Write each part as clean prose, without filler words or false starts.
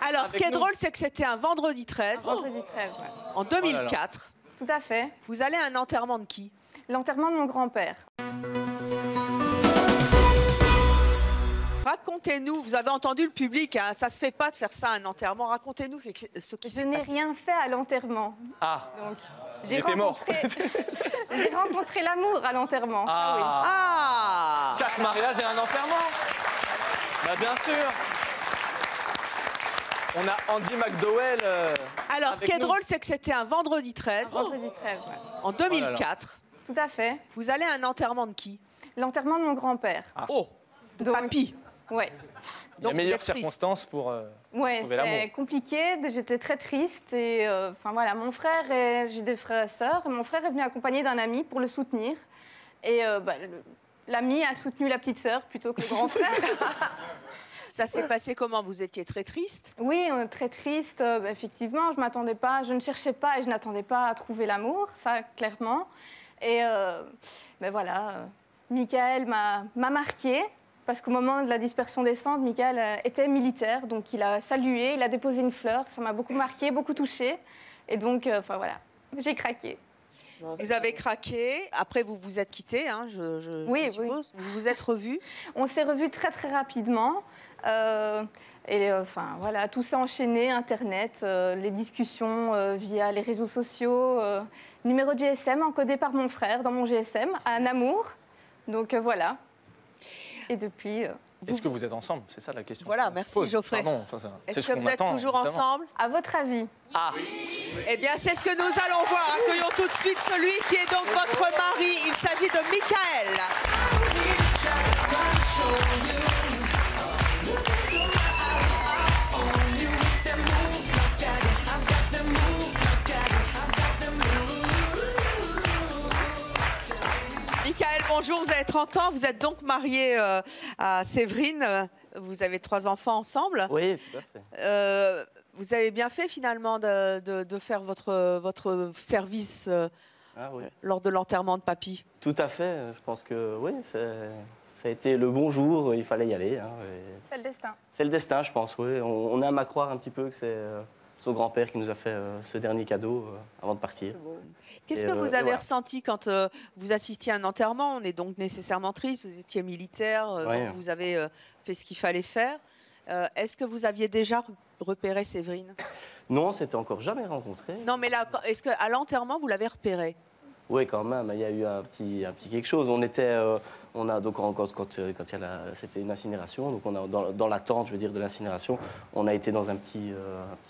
Alors, ce qui est drôle, c'est que c'était un vendredi 13. Vendredi 13, ouais. En 2004. Tout à fait. Vous allez à un enterrement de qui? L'enterrement de mon grand-père. Racontez-nous, vous avez entendu le public, hein, ça se fait pas de faire ça à un enterrement. Racontez-nous ce qui Je s'est n'ai passé. rien fait à l'enterrement. Ah, Donc, il était mort. j'ai rencontré l'amour à l'enterrement. Ah 4 mariages et un enterrement. Bah, bien sûr. On a Andy McDowell. Alors, ce qui est drôle, c'est que c'était un vendredi 13. Vendredi 13, ouais. En 2004. Tout à fait. Vous allez à un enterrement de qui? L'enterrement de mon grand-père. Oh, de Donc, papy. Ouais. La Donc, meilleure vous êtes triste. circonstance pour Ouais, trouver l'amour. c'est compliqué. J'étais très triste. Et enfin voilà, mon frère, j'ai des frères et sœurs. Et mon frère est venu accompagné d'un ami pour le soutenir. Et l'ami a soutenu la petite sœur plutôt que le grand frère. Ça s'est passé comment? Vous étiez très triste? Oui, très triste. Effectivement, je m'attendais pas, je ne cherchais pas et je n'attendais pas à trouver l'amour, ça clairement. Et voilà, Michael m'a marquée. Parce qu'au moment de la dispersion des cendres, Michael était militaire, donc il a salué, il a déposé une fleur. Ça m'a beaucoup marquée, beaucoup touchée. Et donc, enfin voilà, j'ai craqué. Vous avez craqué. Après, vous vous êtes quittés, hein, Oui, je suppose. Vous vous êtes revus. On s'est revus très très rapidement. Enfin voilà, tout s'est enchaîné, Internet, les discussions via les réseaux sociaux, numéro de GSM encodé par mon frère dans mon GSM, un amour. Donc voilà. Et depuis... Est-ce que vous êtes ensemble? C'est ça la question. Voilà, merci Geoffrey. Est-ce que vous êtes toujours ensemble? À votre avis? Ah. Eh bien, c'est ce que nous allons voir. Accueillons tout de suite celui qui est donc votre mari. Il s'agit de Michael. Michael, bonjour, vous avez 30 ans, vous êtes donc marié à Séverine, vous avez 3 enfants ensemble. Oui, tout à fait. Vous avez bien fait finalement de faire votre service Oui. lors de l'enterrement de papy. Tout à fait, je pense que oui, ça a été le bon jour, il fallait y aller. Hein, C'est le destin. c'est le destin, je pense, oui. On aime à croire un petit peu que c'est son grand-père qui nous a fait ce dernier cadeau avant de partir. Qu'est-ce que vous avez ressenti quand vous assistiez à un enterrement? On est donc nécessairement triste, vous étiez militaire, donc vous avez fait ce qu'il fallait faire. Est-ce que vous aviez déjà repéré Séverine? Non, on s'était encore jamais rencontrés. Non, mais là, est-ce qu'à l'enterrement, vous l'avez repéré? Oui, quand même, il y a eu un petit quelque chose. On était, donc c'était une incinération, donc on a dans l'attente, je veux dire, de l'incinération, on a été dans un petit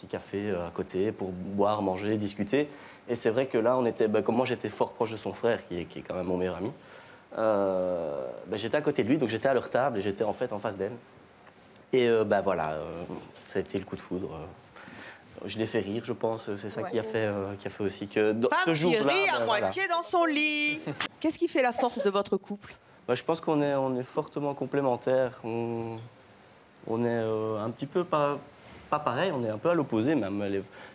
café à côté pour boire, manger, discuter. Et c'est vrai que là, on était, comme moi, j'étais fort proche de son frère, qui est quand même mon meilleur ami. J'étais à côté de lui, donc j'étais à leur table et j'étais en fait en face d'elle. Et voilà, ça a été le coup de foudre. Je l'ai fait rire, je pense. C'est ça qui a fait aussi que ce jour-là... Femme qui rit à moitié dans son lit. Qu'est-ce qui fait la force de votre couple? Je pense qu'on est fortement complémentaires. On est un petit peu pas pareil, on est un peu à l'opposé même.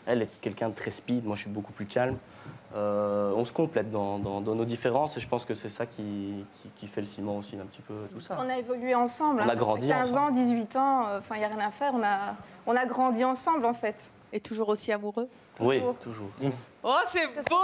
Elle est quelqu'un de très speed, moi je suis beaucoup plus calme. On se complète dans nos différences et je pense que c'est ça qui fait le ciment aussi d'un petit peu tout ça. On a évolué ensemble. On a grandi 15 ensemble. ans, 18 ans, enfin il n'y a rien à faire. On a grandi ensemble en fait. Et toujours aussi amoureux? Oui, toujours. Oh, c'est beau!